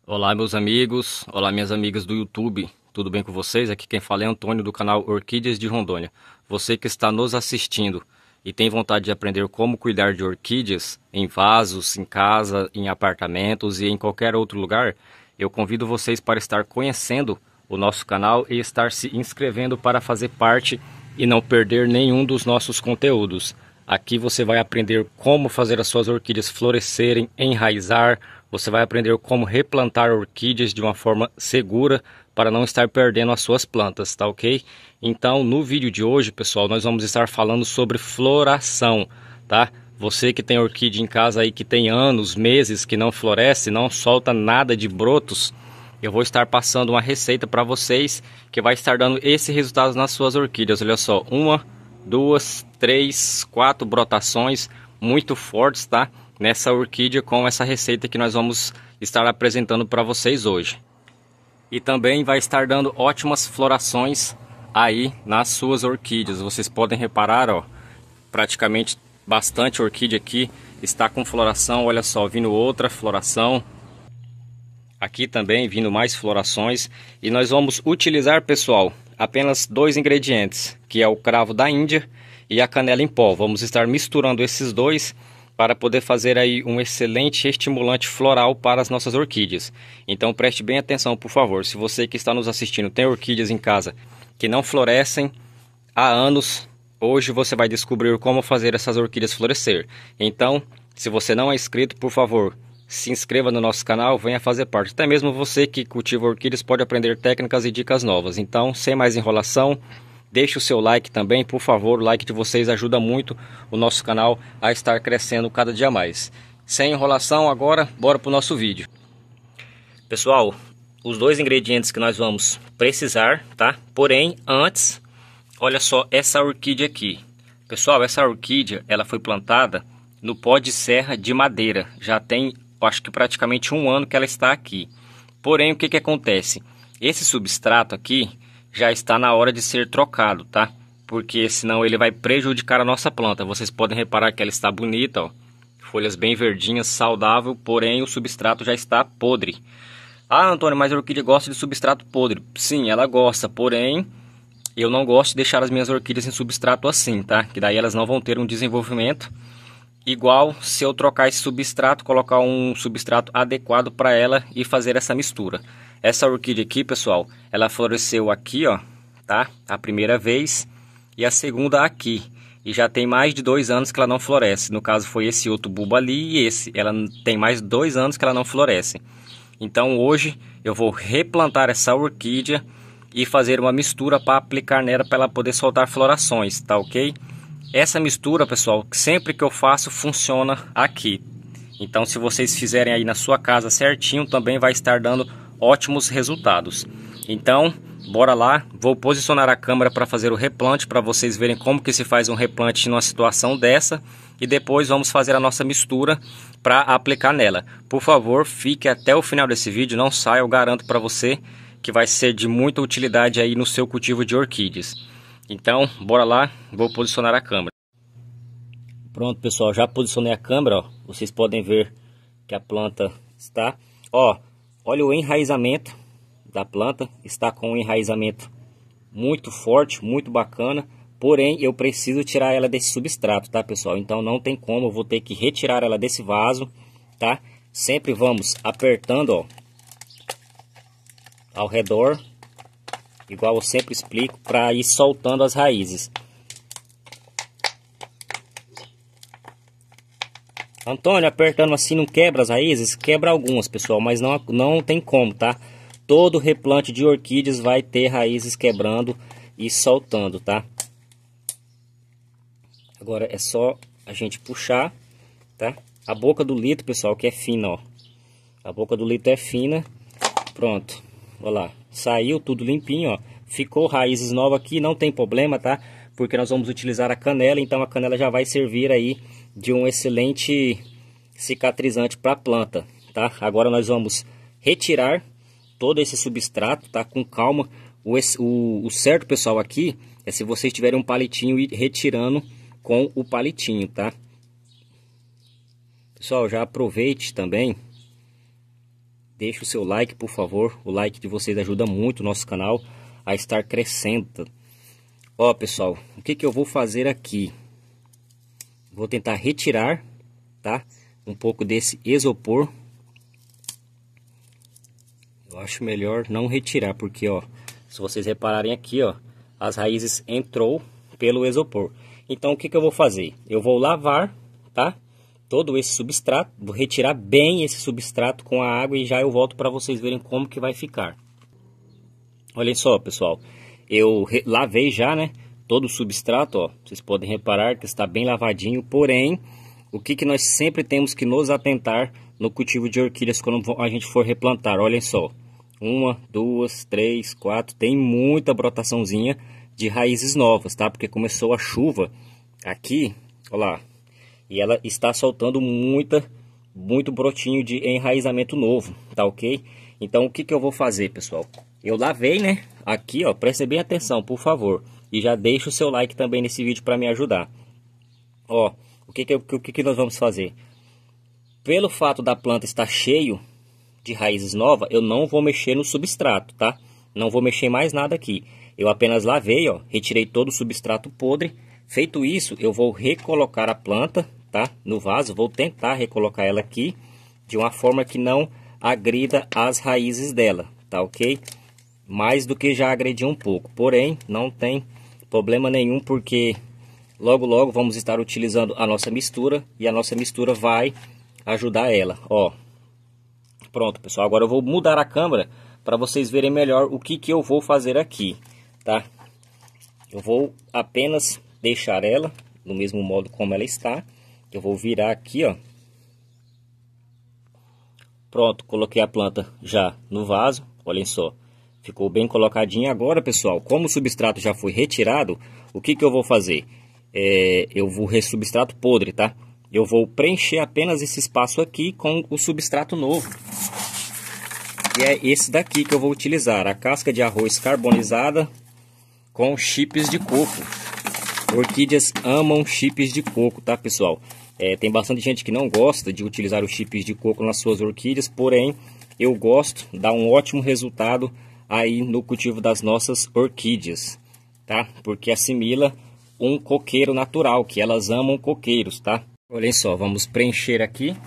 Olá, meus amigos, olá, minhas amigas do YouTube, tudo bem com vocês? Aqui quem fala é Antônio do canal Orquídeas de Rondônia. Você que está nos assistindo e tem vontade de aprender como cuidar de orquídeas em vasos, em casa, em apartamentos e em qualquer outro lugar, eu convido vocês para estar conhecendo o nosso canal e estar se inscrevendo para fazer parte e não perder nenhum dos nossos conteúdos. Aqui você vai aprender como fazer as suas orquídeas florescerem, enraizar. Você vai aprender como replantar orquídeas de uma forma segura para não estar perdendo as suas plantas, tá ok? Então, no vídeo de hoje, pessoal, nós vamos estar falando sobre floração, tá? Você que tem orquídea em casa aí que tem anos, meses que não floresce, não solta nada de brotos, eu vou estar passando uma receita para vocês que vai estar dando esse resultado nas suas orquídeas. Olha só, uma, duas, três, quatro brotações muito fortes, tá? Nessa orquídea com essa receita que nós vamos estar apresentando para vocês hoje. E também vai estar dando ótimas florações aí nas suas orquídeas. Vocês podem reparar, ó, praticamente bastante orquídea aqui está com floração. Olha só, vindo outra floração. Aqui também vindo mais florações. E nós vamos utilizar, pessoal, apenas dois ingredientes, que é o cravo da Índia e a canela em pó. Vamos estar misturando esses dois para poder fazer aí um excelente estimulante floral para as nossas orquídeas. Então preste bem atenção, por favor. Se você que está nos assistindo tem orquídeas em casa que não florescem há anos, hoje você vai descobrir como fazer essas orquídeas florescer. Então, se você não é inscrito, por favor, se inscreva no nosso canal, venha fazer parte. Até mesmo você que cultiva orquídeas pode aprender técnicas e dicas novas. Então, sem mais enrolação, deixe o seu like também, por favor. O like de vocês ajuda muito o nosso canal a estar crescendo cada dia mais. Sem enrolação, agora bora para o nosso vídeo. Pessoal, os dois ingredientes que nós vamos precisar, tá? Porém, antes, olha só essa orquídea aqui. Pessoal, essa orquídea, ela foi plantada no pó de serra de madeira. Já tem, acho que praticamente um ano que ela está aqui. Porém, o que acontece? Esse substrato aqui já está na hora de ser trocado, tá? Porque senão ele vai prejudicar a nossa planta. Vocês podem reparar que ela está bonita, ó. Folhas bem verdinhas, saudável, porém o substrato já está podre. Ah, Antônio, mas a orquídea gosta de substrato podre. Sim, ela gosta, porém eu não gosto de deixar as minhas orquídeas em substrato assim, tá? Que daí elas não vão ter um desenvolvimento igual se eu trocar esse substrato, colocar um substrato adequado para ela e fazer essa mistura. Essa orquídea aqui, pessoal, ela floresceu aqui, ó, tá? A primeira vez e a segunda aqui. E já tem mais de 2 anos que ela não floresce. No caso foi esse outro bulbo ali e esse. Ela tem mais de 2 anos que ela não floresce. Então hoje eu vou replantar essa orquídea e fazer uma mistura para aplicar nela para ela poder soltar florações, tá ok? Essa mistura, pessoal, sempre que eu faço funciona aqui. Então se vocês fizerem aí na sua casa certinho, também vai estar dando ótimos resultados. Então, bora lá. Vou posicionar a câmera para fazer o replante, para vocês verem como que se faz um replante numa situação dessa. E depois vamos fazer a nossa mistura para aplicar nela. Por favor, fique até o final desse vídeo, não saia, eu garanto para você que vai ser de muita utilidade aí no seu cultivo de orquídeas. Então, bora lá, vou posicionar a câmera. Pronto, pessoal, já posicionei a câmera, ó. Vocês podem ver que a planta está, ó, olha o enraizamento da planta, está com um enraizamento muito forte, muito bacana. Porém, eu preciso tirar ela desse substrato, tá, pessoal? Então não tem como, eu vou ter que retirar ela desse vaso, tá? Sempre vamos apertando, ó, ao redor, igual eu sempre explico, para ir soltando as raízes. Antônio, apertando assim não quebra as raízes? Quebra algumas, pessoal, mas não tem como, tá? Todo replante de orquídeas vai ter raízes quebrando e soltando, tá? Agora é só a gente puxar, tá? A boca do litro, pessoal, que é fina, ó. A boca do litro é fina. Pronto, olha lá. Saiu tudo limpinho, ó. Ficou raízes novas aqui, não tem problema, tá? Porque nós vamos utilizar a canela, então a canela já vai servir aí de um excelente cicatrizante para a planta, tá? Agora nós vamos retirar todo esse substrato, tá? Com calma. O certo, pessoal, aqui é se vocês tiverem um palitinho e retirando com o palitinho, tá? Pessoal, já aproveite também deixe o seu like, por favor. O like de vocês ajuda muito o nosso canal a estar crescendo. Ó, pessoal, o que eu vou fazer aqui? Vou tentar retirar, tá? Um pouco desse isopor. Eu acho melhor não retirar, porque, ó, se vocês repararem aqui, ó, as raízes entrou pelo isopor. Então, o que eu vou fazer? Eu vou lavar, tá? Todo esse substrato, vou retirar bem esse substrato com a água e já eu volto para vocês verem como que vai ficar. Olhem só, pessoal, eu lavei já, né, todo o substrato, ó, vocês podem reparar que está bem lavadinho, porém, o que nós sempre temos que nos atentar no cultivo de orquídeas quando a gente for replantar, olhem só, 1, 2, 3, 4, tem muita brotaçãozinha de raízes novas, tá, porque começou a chuva aqui, olha lá. E ela está soltando muito brotinho de enraizamento novo, tá ok? Então o que eu vou fazer, pessoal? Eu lavei, né? Aqui, ó, prestem bem atenção, por favor. E já deixa o seu like também nesse vídeo para me ajudar. Ó, o que nós vamos fazer? Pelo fato da planta estar cheio de raízes novas, eu não vou mexer no substrato, tá? Não vou mexer mais nada aqui. Eu apenas lavei, ó, retirei todo o substrato podre. Feito isso, eu vou recolocar a planta, tá, no vaso, vou tentar recolocar ela aqui de uma forma que não agrida as raízes dela, tá ok? Mais do que já agrediu um pouco, porém não tem problema nenhum, porque logo vamos estar utilizando a nossa mistura e a nossa mistura vai ajudar ela, ó. Pronto, pessoal, agora eu vou mudar a câmera para vocês verem melhor o que eu vou fazer aqui, tá? Eu vou apenas deixar ela no mesmo modo como ela está. Eu vou virar aqui, ó. Pronto, coloquei a planta já no vaso. Olhem só, ficou bem colocadinha. Agora, pessoal, como o substrato já foi retirado, o que eu vou fazer? Eu vou substrato podre, tá? Eu vou preencher apenas esse espaço aqui com o substrato novo. E é esse daqui que eu vou utilizar. A casca de arroz carbonizada com chips de coco. Orquídeas amam chips de coco, tá, pessoal? Tem bastante gente que não gosta de utilizar os chips de coco nas suas orquídeas, porém eu gosto, dá um ótimo resultado aí no cultivo das nossas orquídeas, tá? Porque assimila um coqueiro natural, que elas amam coqueiros, tá? Olhem só, vamos preencher aqui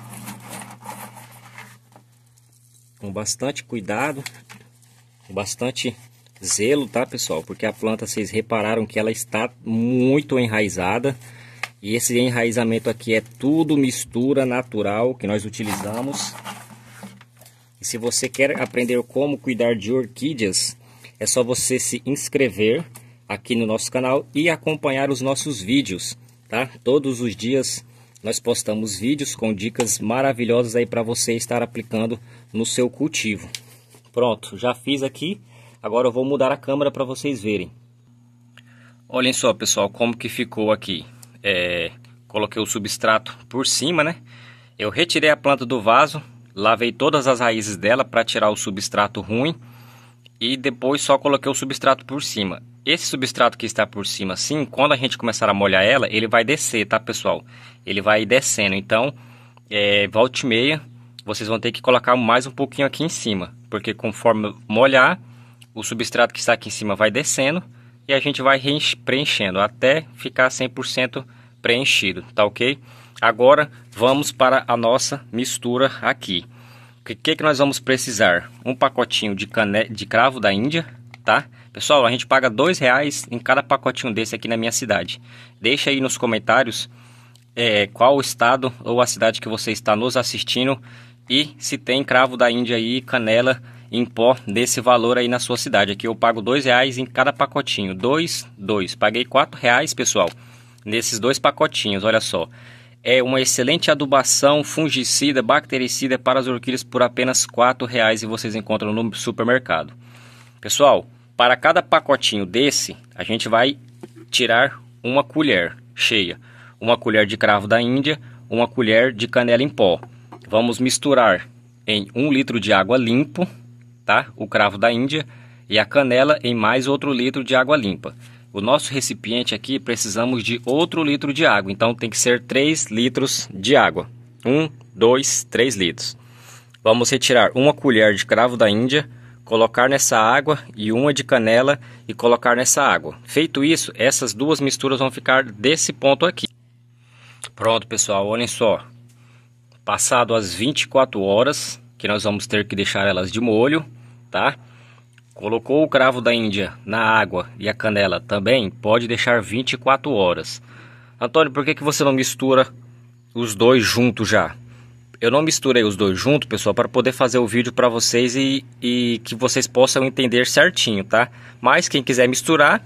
com bastante cuidado, com bastante zelo, tá, pessoal? Porque a planta, vocês repararam que ela está muito enraizada. E esse enraizamento aqui é tudo mistura natural que nós utilizamos. E se você quer aprender como cuidar de orquídeas, é só você se inscrever aqui no nosso canal e acompanhar os nossos vídeos, tá? Todos os dias nós postamos vídeos com dicas maravilhosas aí para você estar aplicando no seu cultivo. Pronto, já fiz aqui. Agora eu vou mudar a câmera para vocês verem. Olhem só, pessoal, como que ficou aqui. Coloquei o substrato por cima, né? Eu retirei a planta do vaso, lavei todas as raízes dela para tirar o substrato ruim e depois só coloquei o substrato por cima. Esse substrato que está por cima, assim, quando a gente começar a molhar ela, ele vai descer, tá, pessoal? Ele vai descendo. Então, volta e meia, vocês vão ter que colocar mais um pouquinho aqui em cima, porque conforme molhar, o substrato que está aqui em cima vai descendo e a gente vai preenchendo até ficar 100% preenchido, tá ok? Agora vamos para a nossa mistura aqui. O que nós vamos precisar? Um pacotinho de cravo da Índia, tá? Pessoal, a gente paga R$2 em cada pacotinho desse aqui na minha cidade. Deixa aí nos comentários qual o estado ou a cidade que você está nos assistindo e se tem cravo da Índia aí, canela em pó desse valor aí na sua cidade. Aqui eu pago R$2 em cada pacotinho. Paguei R$4, pessoal, nesses 2 pacotinhos. Olha só. É uma excelente adubação, fungicida, bactericida para as orquídeas por apenas R$4 e vocês encontram no supermercado. Pessoal, para cada pacotinho desse, a gente vai tirar uma colher cheia. Uma colher de cravo da Índia, uma colher de canela em pó. Vamos misturar em 1 litro de água limpo, tá? O cravo da Índia e a canela em mais outro litro de água limpa. O nosso recipiente aqui precisamos de outro litro de água, então tem que ser 3 litros de água. 1, 2, 3 litros. Vamos retirar uma colher de cravo da Índia, colocar nessa água e uma de canela e colocar nessa água. Feito isso, essas duas misturas vão ficar desse ponto aqui. Pronto, pessoal, olhem só. Passado as 24 horas, que nós vamos ter que deixar elas de molho, tá? Colocou o cravo da Índia na água e a canela também, pode deixar 24 horas. Antônio, por que você não mistura os dois juntos já? Eu não misturei os dois juntos, pessoal, para poder fazer o vídeo para vocês e que vocês possam entender certinho, tá? Mas quem quiser misturar,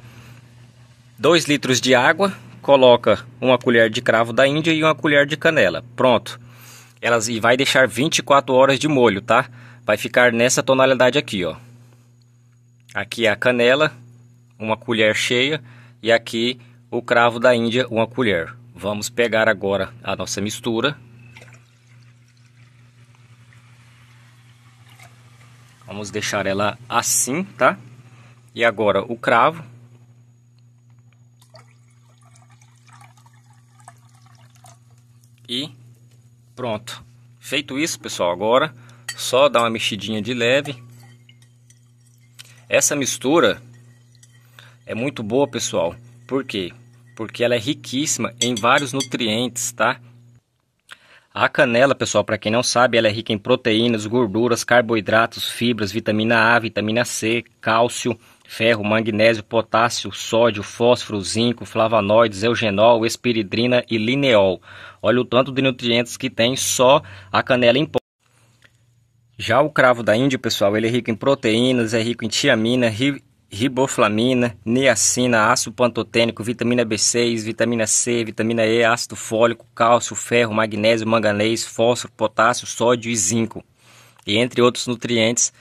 2 litros de água, coloca uma colher de cravo da Índia e uma colher de canela. Pronto. E vai deixar 24 horas de molho, tá? Vai ficar nessa tonalidade aqui, ó. Aqui é a canela, uma colher cheia, e aqui o cravo da Índia, uma colher. Vamos pegar agora a nossa mistura. Vamos deixar ela assim, tá? E agora o cravo. E pronto. Feito isso, pessoal, agora só dar uma mexidinha de leve. Essa mistura é muito boa, pessoal. Por quê? Porque ela é riquíssima em vários nutrientes, tá? A canela, pessoal, para quem não sabe, ela é rica em proteínas, gorduras, carboidratos, fibras, vitamina A, vitamina C, cálcio, ferro, magnésio, potássio, sódio, fósforo, zinco, flavonoides, eugenol, espiridrina e lineol. Olha o tanto de nutrientes que tem só a canela em pó. Já o cravo da Índia, pessoal, ele é rico em proteínas, é rico em tiamina, riboflavina, niacina, ácido pantotênico, vitamina B6, vitamina C, vitamina E, ácido fólico, cálcio, ferro, magnésio, manganês, fósforo, potássio, sódio e zinco. E entre outros nutrientes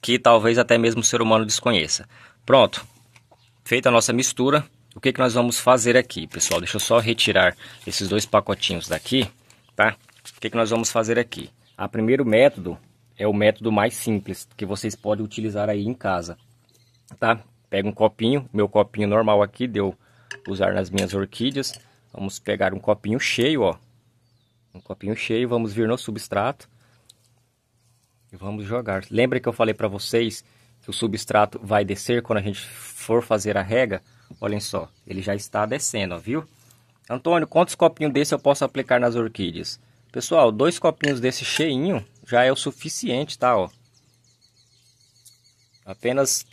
que talvez até mesmo o ser humano desconheça. Pronto. Feita a nossa mistura, o que nós vamos fazer aqui, pessoal? Deixa eu só retirar esses 2 pacotinhos daqui, tá? O que nós vamos fazer aqui? O primeiro método é o método mais simples, que vocês podem utilizar aí em casa. Tá? Pega um copinho, meu copinho normal aqui, deu usar nas minhas orquídeas. Vamos pegar um copinho cheio, ó. Um copinho cheio, vamos vir no substrato. E vamos jogar. Lembra que eu falei para vocês que o substrato vai descer quando a gente for fazer a rega? Olhem só, ele já está descendo, ó, viu? Antônio, quantos copinhos desse eu posso aplicar nas orquídeas? Pessoal, 2 copinhos desse cheinho já é o suficiente, tá? Ó. Apenas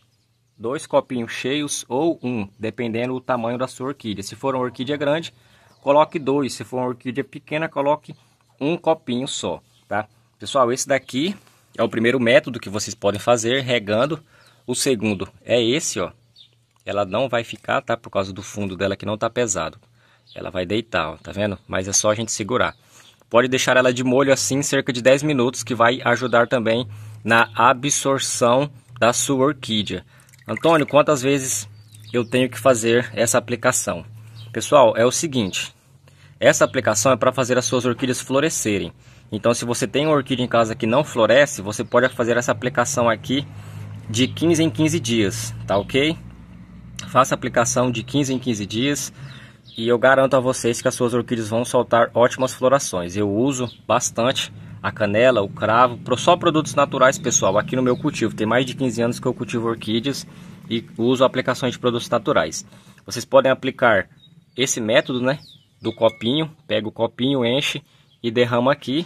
2 copinhos cheios ou 1, dependendo do tamanho da sua orquídea. Se for uma orquídea grande, coloque 2. Se for uma orquídea pequena, coloque 1 copinho só, tá? Pessoal, esse daqui é o primeiro método que vocês podem fazer regando. O segundo é esse, ó. Ela não vai ficar, tá? Por causa do fundo dela que não tá pesado. Ela vai deitar, ó, tá vendo? Mas é só a gente segurar. Pode deixar ela de molho assim cerca de 10 minutos, que vai ajudar também na absorção da sua orquídea. Antônio, quantas vezes eu tenho que fazer essa aplicação? Pessoal, é o seguinte. Essa aplicação é para fazer as suas orquídeas florescerem. Então, se você tem uma orquídea em casa que não floresce, você pode fazer essa aplicação aqui de 15 em 15 dias, tá ok? Faça a aplicação de 15 em 15 dias e eu garanto a vocês que as suas orquídeas vão soltar ótimas florações. Eu uso bastante a canela, o cravo, só produtos naturais, pessoal, aqui no meu cultivo. Tem mais de 15 anos que eu cultivo orquídeas e uso aplicações de produtos naturais. Vocês podem aplicar esse método, né, do copinho. Pega o copinho, enche e derrama aqui.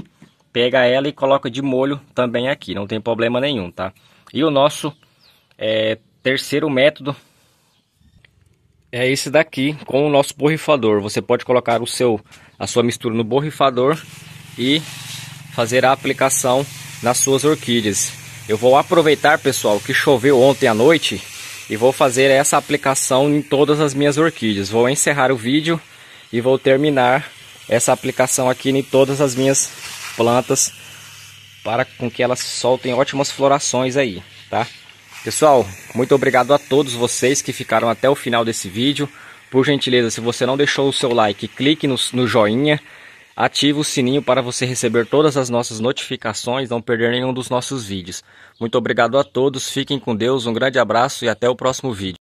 Pega ela e coloca de molho também aqui, não tem problema nenhum, tá? E o nosso terceiro método é esse daqui, com o nosso borrifador. Você pode colocar a sua mistura no borrifador e fazer a aplicação nas suas orquídeas. Eu vou aproveitar, pessoal, que choveu ontem à noite e vou fazer essa aplicação em todas as minhas orquídeas. Vou encerrar o vídeo e vou terminar essa aplicação aqui em todas as minhas plantas para com que elas soltem ótimas florações aí, tá? Pessoal, muito obrigado a todos vocês que ficaram até o final desse vídeo. Por gentileza, se você não deixou o seu like, clique no joinha. Ative o sininho para você receber todas as nossas notificações, não perder nenhum dos nossos vídeos. Muito obrigado a todos, fiquem com Deus, um grande abraço e até o próximo vídeo.